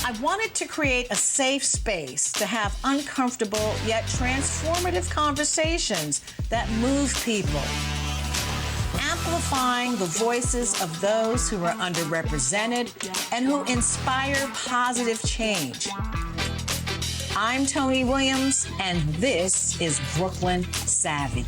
I wanted to create a safe space to have uncomfortable yet transformative conversations that move people, amplifying the voices of those who are underrepresented and who inspire positive change. I'm Toni Williams, and this is Brooklyn Savvy.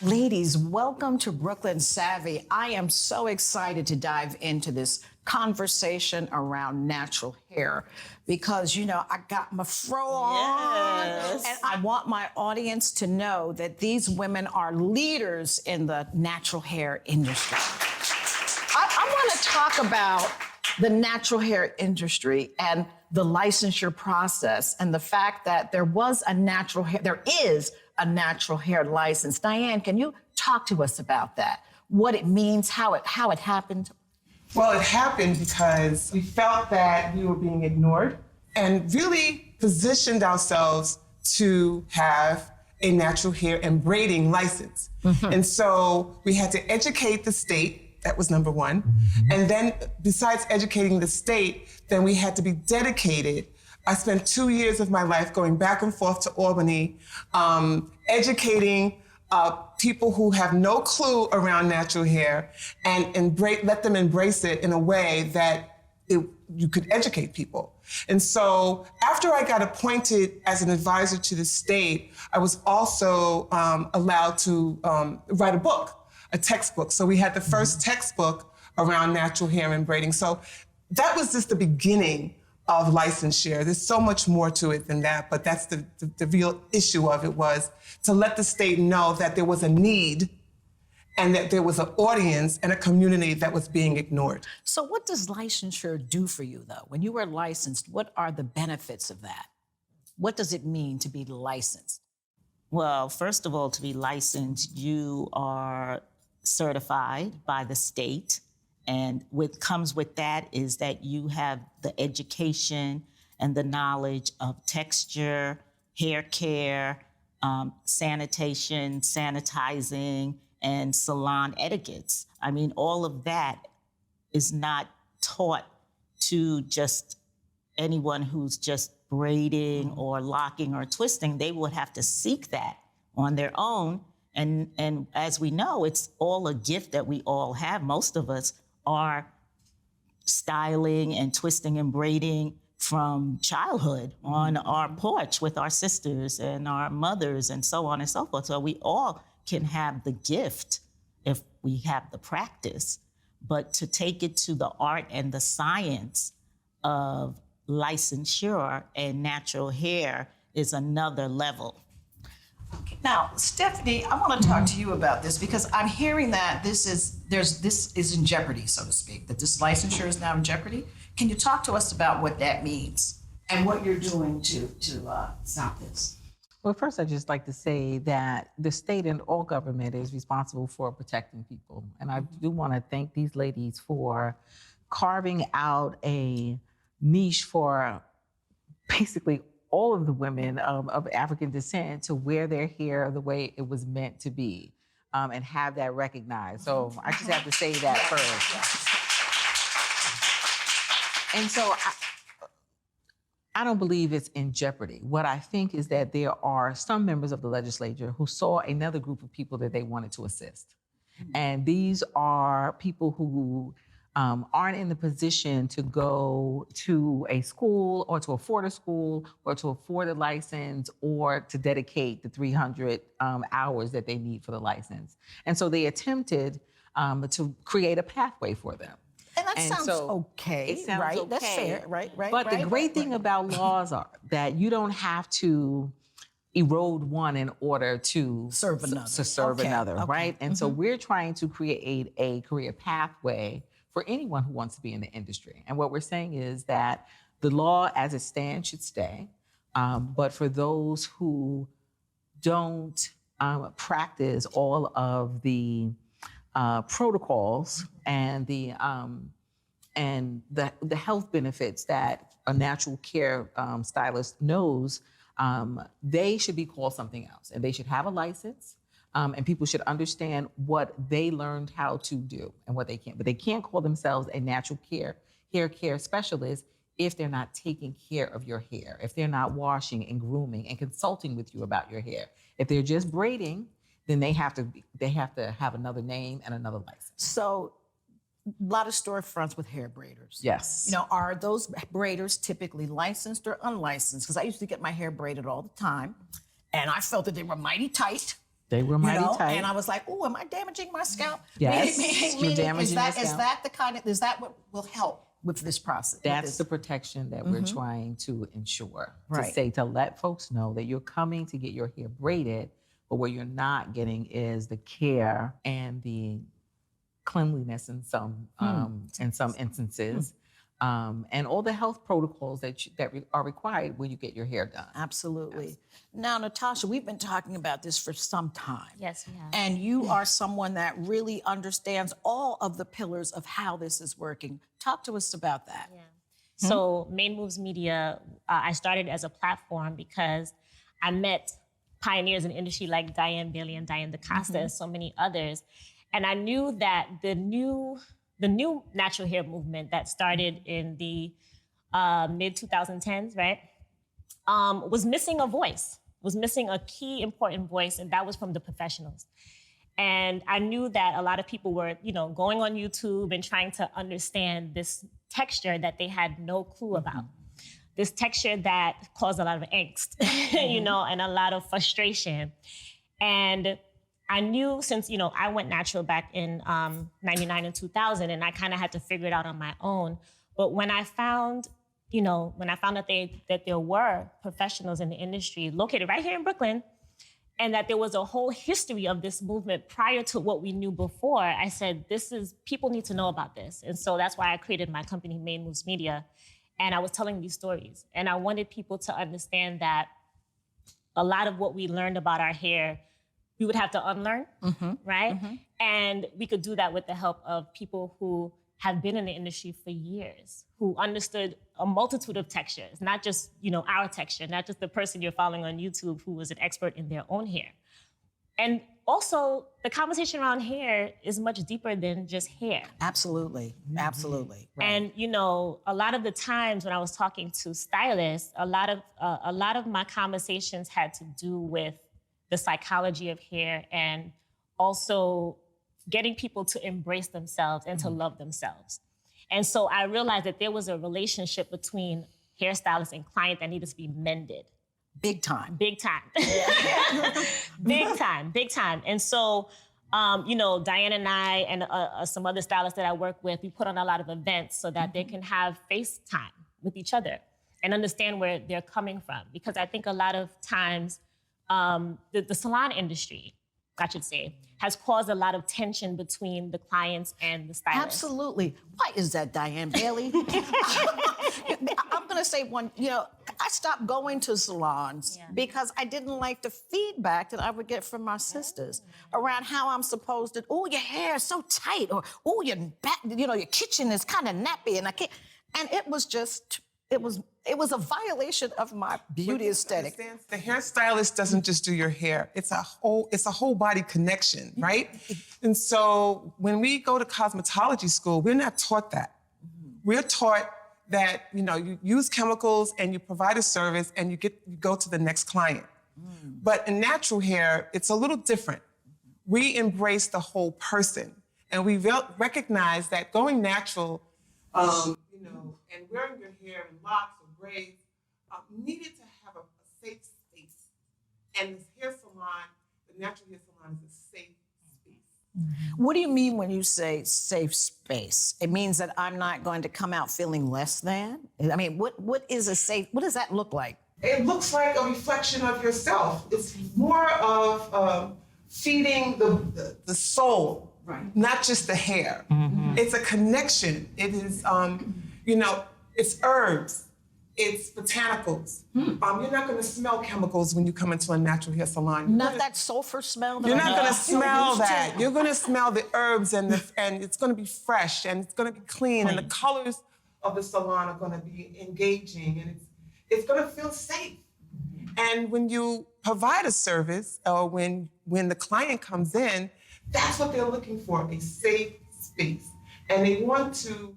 Ladies, welcome to Brooklyn Savvy. I am so excited to dive into this conversation around natural hair because, you know, I got my fro on. Yes. And I want my audience to know that these women are leaders in the natural hair industry. I want to talk about the natural hair industry and the licensure process and the fact that there is a natural hair license. Diane, can you talk to us about that? What it means, how it happened? Well, it happened because we felt that we were being ignored and really positioned ourselves to have a natural hair and braiding license. Mm-hmm. And so we had to educate the state. That was number one. Mm-hmm. And then besides educating the state, then we had to be dedicated. I spent 2 years of my life going back and forth to Albany, educating people who have no clue around natural hair and let them embrace it in a way that you could educate people. And so after I got appointed as an advisor to the state, I was also allowed to write a textbook. So we had the first textbook around natural hair and braiding. So that was just the beginning of licensure. There's so much more to it than that, but that's the real issue of it, was to let the state know that there was a need and that there was an audience and a community that was being ignored. So what does licensure do for you, though? When you were licensed, what are the benefits of that? What does it mean to be licensed? Well, first of all, to be licensed, you are certified by the state. And what comes with that is that you have the education and the knowledge of texture, hair care, sanitation, sanitizing, and salon etiquettes. I mean, all of that is not taught to just anyone who's just braiding or locking or twisting. They would have to seek that on their own. And as we know, it's all a gift that we all have. Most of us are styling and twisting and braiding from childhood on our porch with our sisters and our mothers and so on and so forth. So we all can have the gift if we have the practice. But to take it to the art and the science of licensure and natural hair is another level. Now, Stefani, I want to talk to you about this because I'm hearing that this is in jeopardy, so to speak, that this licensure is now in jeopardy. Can you talk to us about what that means and what you're doing to stop this? Well, first, I'd just like to say that the state and all government is responsible for protecting people. And I do want to thank these ladies for carving out a niche for basically all of the women of African descent to wear their hair the way it was meant to be and have that recognized. So I just have to say that first. And so I don't believe it's in jeopardy. What I think is that there are some members of the legislature who saw another group of people that they wanted to assist. And these are people who aren't in the position to go to a school or to afford a school or to afford a license or to dedicate the 300 hours that they need for the license. And so they attempted to create a pathway for them. And that sounds okay, it sounds right? okay. That's fair, right? But the great thing about laws are that you don't have to erode one in order to serve another. Another, right? And so we're trying to create a career pathway for anyone who wants to be in the industry. And what we're saying is that the law as it stands should stay, but for those who don't practice all of the protocols and the health benefits that a natural care stylist knows, they should be called something else. And they should have a license, And people should understand what they learned how to do and what they can't. But they can't call themselves a natural hair care specialist if they're not taking care of your hair, if they're not washing and grooming and consulting with you about your hair. If they're just braiding, then they have to have another name and another license. So, a lot of storefronts with hair braiders. Yes. You know, are those braiders typically licensed or unlicensed? Because I used to get my hair braided all the time, and I felt that they were mighty tight. They were mighty tight. And I was like, oh, am I damaging my scalp? Yes, you're damaging your scalp. Is that what will help with this process? That's the protection that we're trying to ensure. Right. To let folks know that you're coming to get your hair braided, but what you're not getting is the care and the cleanliness in some instances, and all the health protocols that are required when you get your hair done. Absolutely. Yes. Now, Natasha, we've been talking about this for some time. Yes, we have. And you are someone that really understands all of the pillars of how this is working. Talk to us about that. Yeah. So Main Moves Media, I started as a platform because I met pioneers in the industry like Diane Bailey and Diane Da Costa and so many others. And I knew that the new natural hair movement that started in the mid 2010s, right, was missing a voice, was missing a key important voice, and that was from the professionals. And I knew that a lot of people were, going on YouTube and trying to understand this texture that they had no clue about. This texture that caused a lot of angst, and a lot of frustration. And I knew since, I went natural back in 99 and 2000, and I kind of had to figure it out on my own. But when I found, that there were professionals in the industry located right here in Brooklyn, and that there was a whole history of this movement prior to what we knew before, I said, people need to know about this. And so that's why I created my company, Main Moves Media. And I was telling these stories. And I wanted people to understand that a lot of what we learned about our hair, we would have to unlearn, right? And we could do that with the help of people who have been in the industry for years, who understood a multitude of textures, not just, our texture, not just the person you're following on YouTube who was an expert in their own hair. And also, the conversation around hair is much deeper than just hair. Absolutely, absolutely. Right. And a lot of the times when I was talking to stylists, a lot of my conversations had to do with the psychology of hair and also getting people to embrace themselves and to love themselves. And so I realized that there was a relationship between hairstylist and client that needed to be mended. Big time. Big time. Big time. And so, Diane and I and some other stylists that I work with, we put on a lot of events so that they can have FaceTime with each other and understand where they're coming from. Because I think a lot of times the salon industry, I should say, has caused a lot of tension between the clients and the stylists. Absolutely. Why is that, Diane Bailey? I'm going to say I stopped going to salons because I didn't like the feedback that I would get from my sisters around how I'm supposed to, your hair is so tight, or, your back, your kitchen is kind of nappy, and I can't. And it was just, it was a violation of my beauty aesthetic. The hairstylist doesn't just do your hair. It's a whole body connection, right? And so when we go to cosmetology school, we're not taught that. We're taught that, you use chemicals and you provide a service and you go to the next client. But in natural hair, it's a little different. We embrace the whole person, and we recognize that going natural, and wearing your hair in locks or braids, needed to have a safe space. And this hair salon, the natural hair salon, is a safe space. What do you mean when you say safe space? It means that I'm not going to come out feeling less than? I mean, what does that look like? It looks like a reflection of yourself. It's more of feeding the soul, right? Not just the hair. It's a connection. It is, it's herbs, it's botanicals. You're not going to smell chemicals when you come into a natural hair salon. That sulfur smell? You're not going to smell that. You're going to smell the herbs, and it's going to be fresh, and it's going to be clean, and the colors of the salon are going to be engaging, and it's going to feel safe. And when you provide a service, or when the client comes in, that's what they're looking for, a safe space. And they want to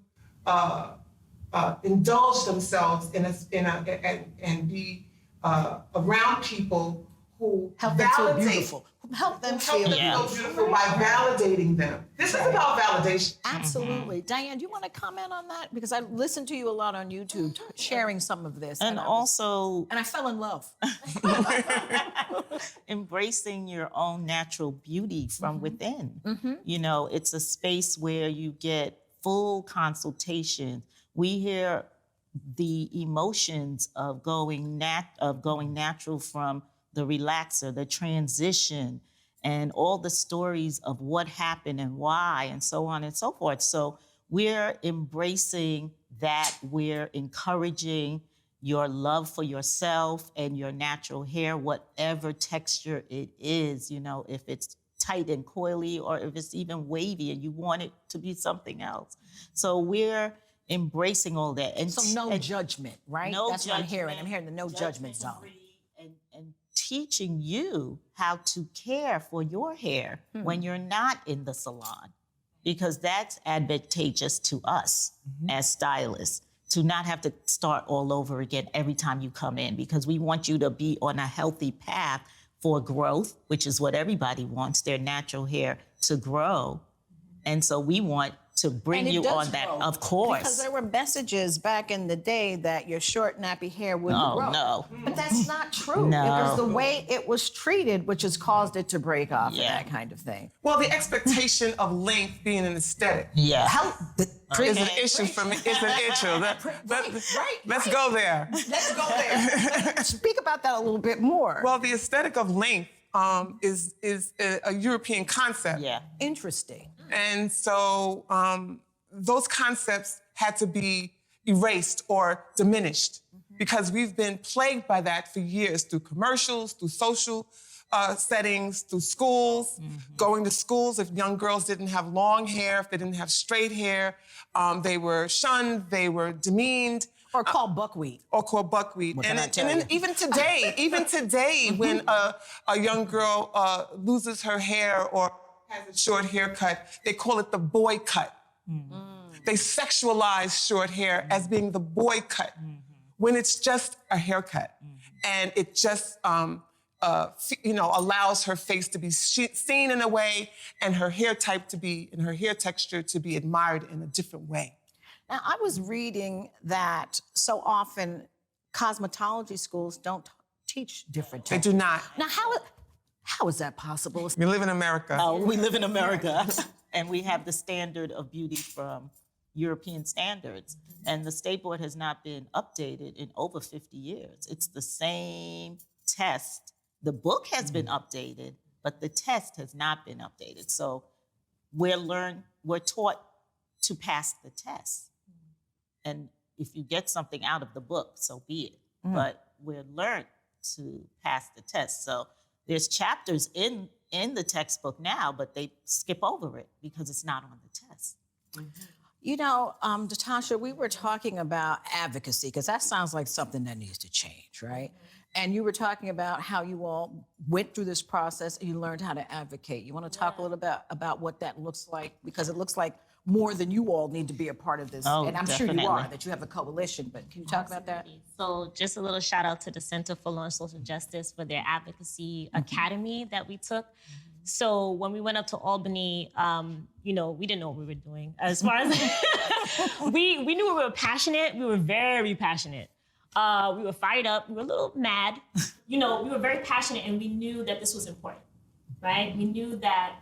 indulge themselves and be around people who Help them feel validate. beautiful. Help them Help feel them feel beautiful by validating them. This is about validation. Absolutely. Diane, do you want to comment on that? Because I listen to you a lot on YouTube, sharing some of this. And also I fell in love. embracing your own natural beauty from within. You know, it's a space where you get full consultation. We hear the emotions of going natural from the relaxer, the transition, and all the stories of what happened and why, and so on and so forth. So we're embracing that. We're encouraging your love for yourself and your natural hair, whatever texture it is, you know, if it's tight and coily or if it's even wavy and you want it to be something else. So we're embracing all that. And So no judgment, right? No That's what I'm hearing. judgment, I'm hearing the no judgment zone. and teaching you how to care for your hair when you're not in the salon, because that's advantageous to us as stylists, to not have to start all over again every time you come in, because we want you to be on a healthy path for growth, which is what everybody wants, their natural hair to grow. And so we want to bring And it you does on that, grow. of course. Because there were messages back in the day that your short, nappy hair wouldn't grow. No. But that's not true. No. It was the way it was treated, which has caused it to break off and Yeah. that kind of thing. Well, the expectation of length being an aesthetic Yeah. is an issue for me. It's an issue. Let's go there. Let's go there. Speak about that a little bit more. Well, the aesthetic of length is a European concept. Yeah. Interesting. And so those concepts had to be erased or diminished because we've been plagued by that for years through commercials, through social settings, through schools, going to schools. If young girls didn't have long hair, if they didn't have straight hair, they were shunned, they were demeaned. Or called buckwheat. Or called buckwheat. What And, can I tell then you? even today, when a young girl loses her hair or has a short haircut, they call it the boy cut. They sexualize short hair as being the boy cut, when it's just a haircut. And it just allows her face to be seen in a way and her hair type to be, and her hair texture to be admired in a different way. Now, I was reading that so often cosmetology schools don't teach different They textures. do not. Now, how is that possible? We live in America. Oh, we live in America, and we have the standard of beauty from European standards. And the State Board has not been updated in over 50 years. It's the same test. The book has been updated, but the test has not been updated. So we're taught to pass the test. And if you get something out of the book, so be it. But we're learned to pass the test. So there's chapters in the textbook now, but they skip over it because it's not on the test. You know, Natasha, we were talking about advocacy, because that sounds like something that needs to change, right? And you were talking about how you all went through this process and you learned how to advocate. You want to talk a little bit about what that looks like? Because it looks like more than you all need to be a part of this. Oh, and I'm sure you definitely. are, that you have a coalition, but can you talk about that? So just a little shout out to the Center for Law and Social Justice for their advocacy academy that we took. So when we went up to Albany, we didn't know what we were doing. As far as we knew we were passionate. We were very passionate. We were fired up. We were a little mad. We were very passionate, and we knew that this was important, right? We knew that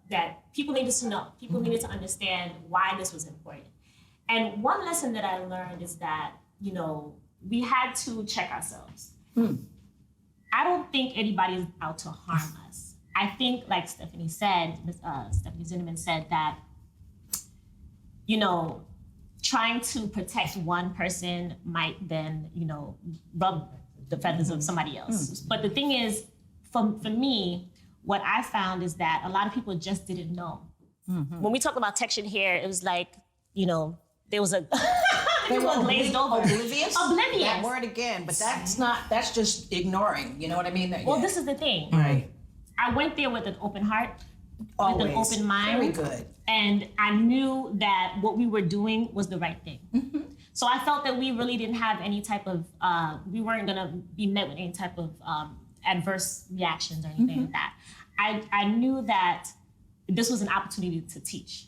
that people needed to know. People needed to understand why this was important. And one lesson that I learned is that, we had to check ourselves. I don't think anybody is out to harm us. I think, like Stefani said, Stefani Zinerman said that, trying to protect one person might then, rub the feathers of somebody else. But the thing is, for me, what I found is that a lot of people just didn't know. When we talk about textured hair, it was like, there was a think people are glazed over. Oblivious? Oblivious. That word again, but that's just ignoring. You know what I mean? Well, this is the thing. Right. I went there with an open heart, Always. with an open mind. Very good. And I knew that what we were doing was the right thing. Mm-hmm. So I felt that we really didn't have any type of, we weren't gonna be met with any type of adverse reactions or anything like that. I knew that this was an opportunity to teach.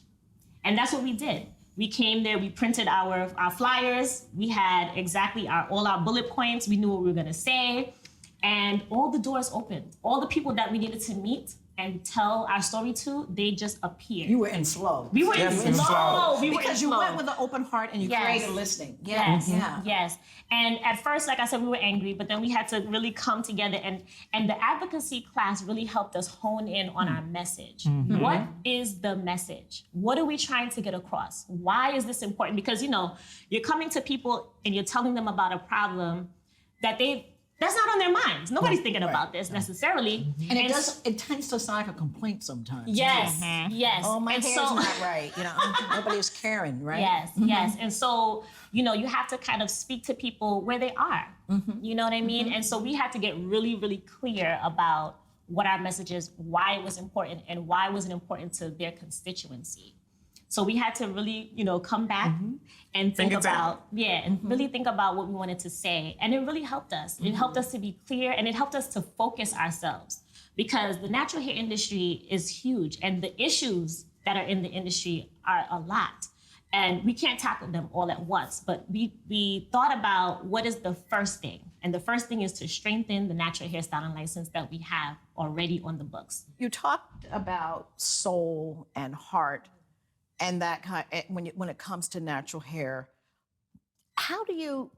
And that's what we did. We came there, we printed our flyers, we had exactly all our bullet points, we knew what we were gonna say, and all the doors opened. All the people that we needed to meet and tell our story to, they just appeared. You were in flow. We were in flow. Because you went with an open heart and you created listening. Yes. Yeah. Yes. And at first, like I said, we were angry, but then we had to really come together, and the advocacy class really helped us hone in on our message. What is the message? What are we trying to get across? Why is this important? Because, you're coming to people and you're telling them about a problem that's not on their minds. Nobody's thinking about this necessarily. And it tends to sound like a complaint sometimes. Yes, yes. Oh, my hair's not right. Nobody's caring, right? Yes, yes. And so, you have to kind of speak to people where they are. You know what I mean? And so we had to get really, really clear about what our message is, why it was important, and why was it important to their constituency. So we had to really, come back and think about, and really think about what we wanted to say. And it really helped us. It helped us to be clear, and it helped us to focus ourselves, because the natural hair industry is huge, and the issues that are in the industry are a lot. And we can't tackle them all at once, but we thought about what is the first thing. And the first thing is to strengthen the natural hairstyling license that we have already on the books. You talked about soul and heart, and that when it comes to natural hair, how do you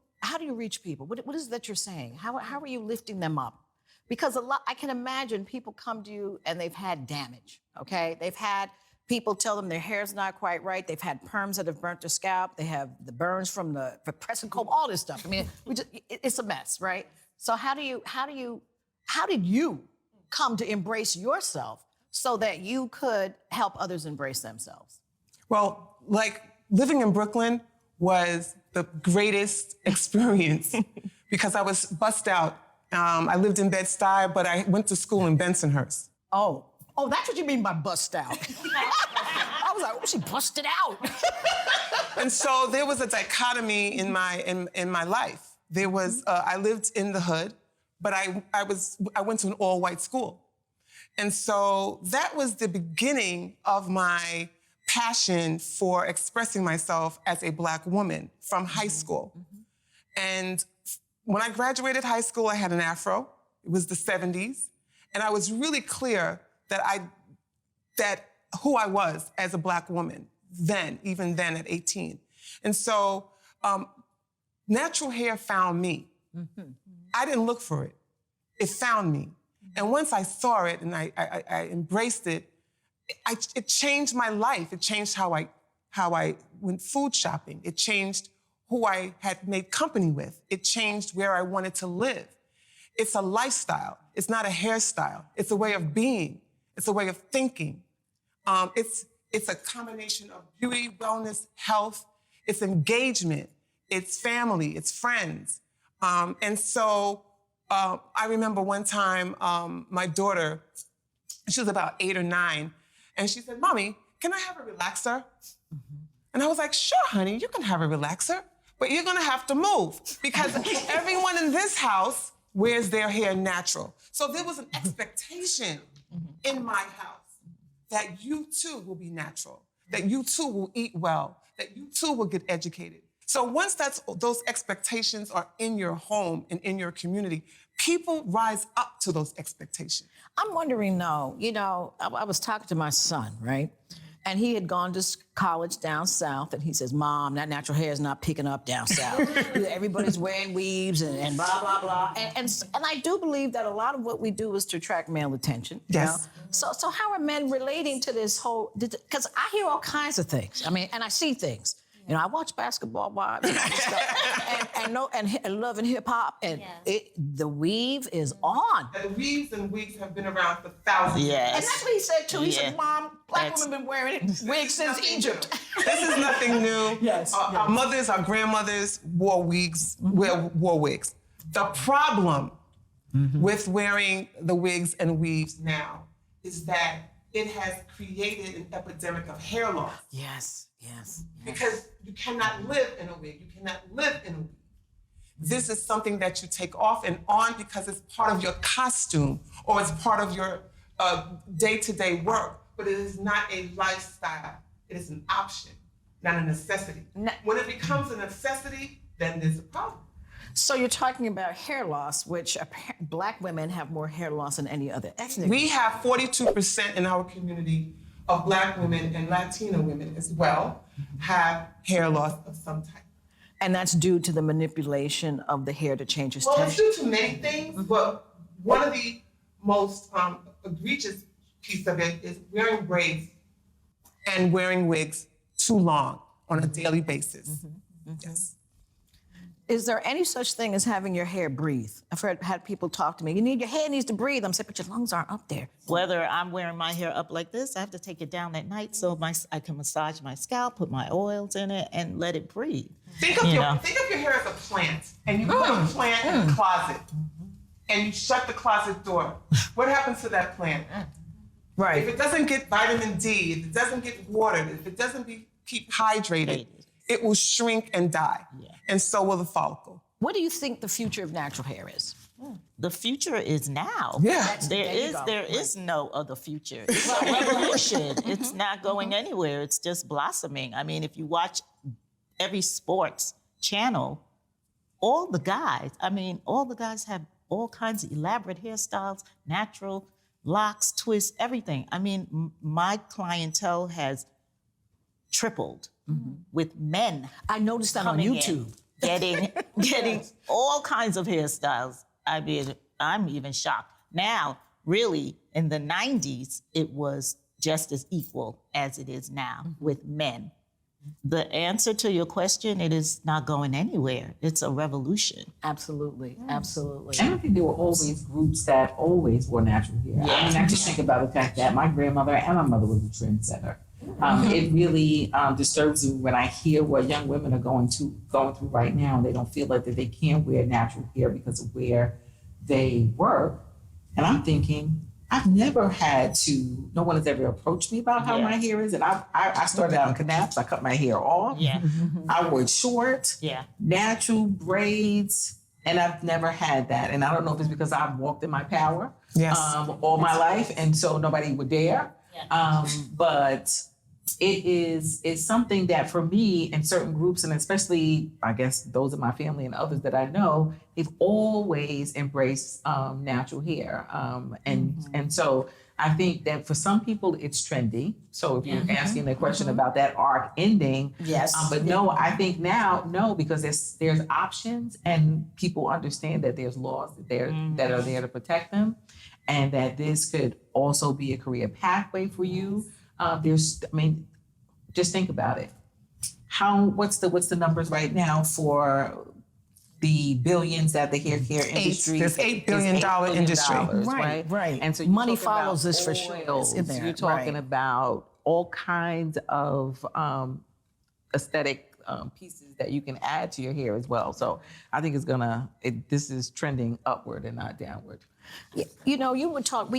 reach people? What is it that you're saying? How are you lifting them up? Because I can imagine people come to you and they've had damage. Okay, they've had people tell them their hair's not quite right. They've had perms that have burnt their scalp. They have the burns from the press and comb, all this stuff. I mean, it's a mess, right? So how did you come to embrace yourself so that you could help others embrace themselves? Well, living in Brooklyn was the greatest experience because I was bussed out. I lived in Bed-Stuy, but I went to school in Bensonhurst. Oh, that's what you mean by bust out. I was like, she busted out. And so there was a dichotomy in my life. There was I lived in the hood, but I went to an all-white school, and so that was the beginning of my passion for expressing myself as a Black woman from high school. And when I graduated high school, I had an afro. It was the 70s. And I was really clear that who I was as a Black woman even then at 18. And so natural hair found me. I didn't look for it. It found me. And once I saw it and I embraced it, it changed my life. It changed how I went food shopping. It changed who I had made company with. It changed where I wanted to live. It's a lifestyle. It's not a hairstyle. It's a way of being. It's a way of thinking. It's a combination of beauty, wellness, health. It's engagement. It's family. It's friends. And so I remember one time my daughter, she was about 8 or 9, and she said, "Mommy, can I have a relaxer?" And I was like, "Sure, honey, you can have a relaxer, but you're gonna have to move because everyone in this house wears their hair natural." So there was an expectation in my house that you too will be natural, that you too will eat well, that you too will get educated. So once those expectations are in your home and in your community, people rise up to those expectations. I'm wondering though, I was talking to my son, right? And he had gone to college down south, and he says, "Mom, that natural hair is not picking up down south. Everybody's wearing weaves and blah, blah, blah." And I do believe that a lot of what we do is to attract male attention. Yes. So how are men relating to this whole, because I hear all kinds of things. I mean, and I see things. You know, I watch Basketball Wives and all this stuff, and Love and Hip Hop, and the weave is on. The weaves and wigs have been around for thousands. Yes. And that's what he said too. He Yeah. said, "Mom, black That's- women been wearing wigs since Egypt." This is nothing new. Yes, Our mothers, our grandmothers wore wigs. Wore wigs. The problem with wearing the wigs and weaves now is that it has created an epidemic of hair loss. Yes, yes. Because you cannot live in a wig. You cannot live in a wig. This is something that you take off and on because it's part of your costume or it's part of your day-to-day work, but it is not a lifestyle. It is an option, not a necessity. When it becomes a necessity, then there's a problem. So you're talking about hair loss, which black women have more hair loss than any other ethnic. We have 42% in our community of black women and Latina women as well have hair loss of some type. And that's due to the manipulation of the hair to change its Well, it's texture. due to many things, but one of the most egregious piece of it is wearing braids and wearing wigs too long on a daily basis. Yes. Is there any such thing as having your hair breathe? I've had people talk to me, your hair needs to breathe. I'm saying, but your lungs aren't up there. Whether I'm wearing my hair up like this, I have to take it down at night so I can massage my scalp, put my oils in it, and let it breathe. Think of your hair as a plant, and you put a plant in a closet, and you shut the closet door. What happens to that plant? Right. If it doesn't get vitamin D, if it doesn't get watered, if it doesn't keep hydrated, it will shrink and die. Yeah. And so will the follicle. What do you think the future of natural hair is? The future is now. Yeah. There is no other future. It's a revolution. It's not going anywhere. It's just blossoming. I mean, if you watch every sports channel, all the guys have all kinds of elaborate hairstyles, natural locks, twists, everything. I mean, my clientele has tripled with men. I noticed that on coming YouTube. in, getting all kinds of hairstyles. I mean, I'm even shocked. Now, really, in the 90s, it was just as equal as it is now with men. The answer to your question, it is not going anywhere. It's a revolution. Absolutely, absolutely. And I think there were always groups that always wore natural hair. Yeah. I mean, I just think about the fact that my grandmother and my mother was a trendsetter. It really disturbs me when I hear what young women are going through right now. They don't feel like that they can wear natural hair because of where they work. And I'm thinking, I've never had to, no one has ever approached me about how my hair is. And I started out in knaps, I cut my hair off. Yeah. I wore it short, Yeah. natural braids, and I've never had that. And I don't know if it's because I've walked in my power all my life, and so nobody would dare. But it's something that for me in certain groups, and especially I guess those in my family and others that I know, they've always embraced natural hair. And so I think that for some people it's trendy. So if you're asking the question about that arc ending, Yes. but no, I think now, no, because there's options and people understand that there's laws that are there to protect them, and that this could also be a career pathway for you. Just think about it. What's the numbers right now for the billions that the hair care industry? There's $8 billion industry. Right. And so Money you're talking follows about this for sure. oils, It's in there, You're talking right. about all kinds of aesthetic pieces that you can add to your hair as well. So I think this is trending upward and not downward. You know,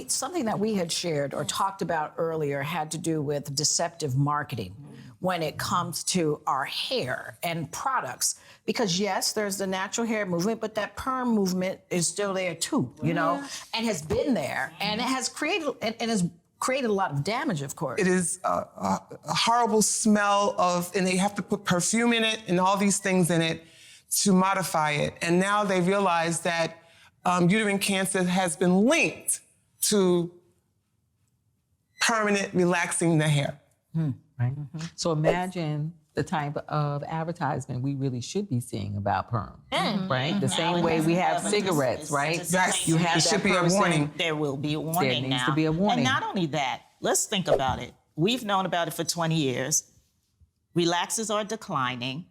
something that we had shared or talked about earlier had to do with deceptive marketing when it comes to our hair and products. Because yes, there's the natural hair movement, but that perm movement is still there too, you know, and has been there, and it has created a lot of damage, of course. It is a horrible smell and they have to put perfume in it and all these things in it to modify it. And now they realize that uterine cancer has been linked to permanent relaxing the hair. Right. So imagine the type of advertisement we really should be seeing about perm, right? The same way we have cigarettes, right? Yes, You have it that should be a person- warning. There will be a warning needs now. to be a warning. And not only that, let's think about it. We've known about it for 20 years. relaxers are declining.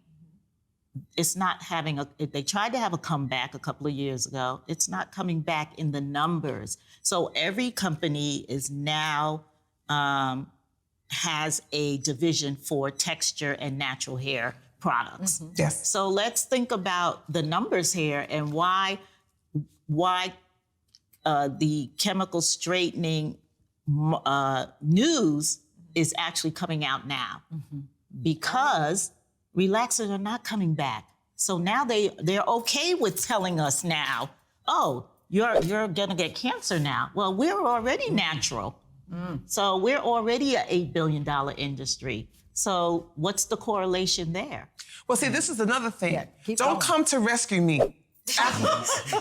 It's not having they tried to have a comeback a couple of years ago. It's not coming back in the numbers. So every company is now has a division for texture and natural hair products. Yes. So let's think about the numbers here and why the chemical straightening news is actually coming out now. Because relaxers are not coming back. So now they're okay with telling us now, oh, you're gonna get cancer now. Well, we're already natural. So we're already an $8 billion industry. So what's the correlation there? Well, see, this is another thing. Yeah, Don't come to rescue me.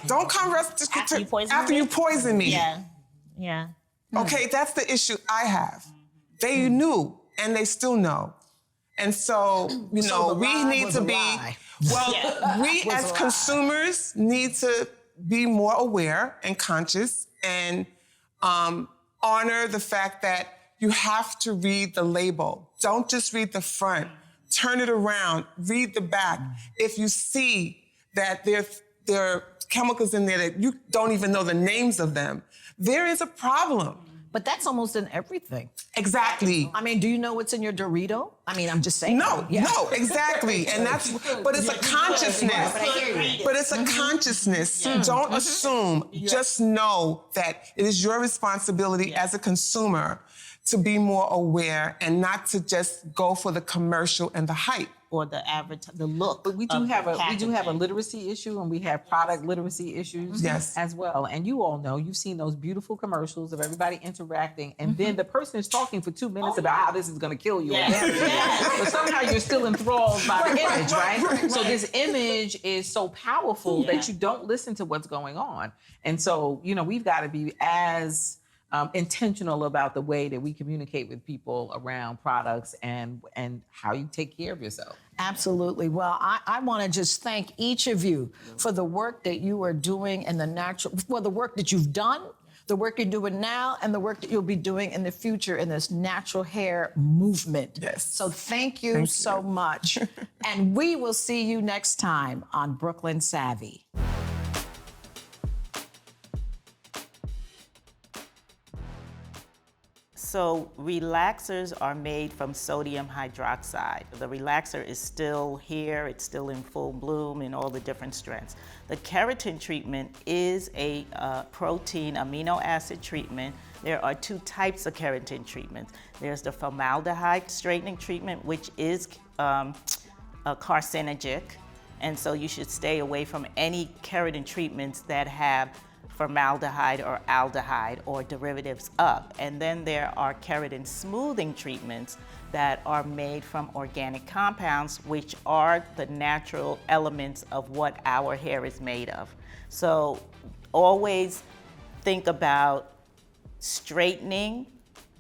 Don't come After you poison me? me. Yeah. Okay, that's the issue I have. They knew, and they still know. And so, you know, the we lie need was to a be, lie. well, we Was as a lie. consumers need to be more aware and conscious and honor the fact that you have to read the label. Don't just read the front. Turn it around, read the back. If you see that there are chemicals in there that you don't even know the names of them, there is a problem. But that's almost in everything. Exactly. I mean, do you know what's in your Dorito? I mean, I'm just saying. No, no, exactly. And that's, but it's a consciousness. But it's a consciousness. Don't assume, just know that it is your responsibility as a consumer to be more aware and not to just go for the commercial and the hype. Or the look. But we do of have the a packaging. literacy issue, and we have product literacy issues as well. And you all know, you've seen those beautiful commercials of everybody interacting, and then the person is talking for 2 minutes about how this is going to kill you. But somehow you're still enthralled by the image, right? So this image is so powerful that you don't listen to what's going on. And so, you know, we've got to be as intentional about the way that we communicate with people around products and how you take care of yourself. Absolutely. Well, I want to just thank each of you for the work that you are doing in the work that you've done, the work you're doing now, and the work that you'll be doing in the future in this natural hair movement. Yes. So thank you so much. And we will see you next time on Brooklyn Savvy. So relaxers are made from sodium hydroxide. The relaxer is still here, it's still in full bloom in all the different strengths. The keratin treatment is a protein amino acid treatment. There are two types of keratin treatments. There's the formaldehyde straightening treatment, which is carcinogenic, and so you should stay away from any keratin treatments that have formaldehyde or aldehyde or derivatives of. And then there are keratin smoothing treatments that are made from organic compounds, which are the natural elements of what our hair is made of. So always think about straightening,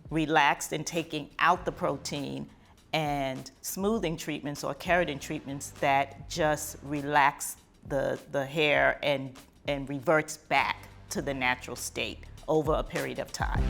relaxed and taking out the protein, and smoothing treatments or keratin treatments that just relax the hair and reverts back to the natural state over a period of time.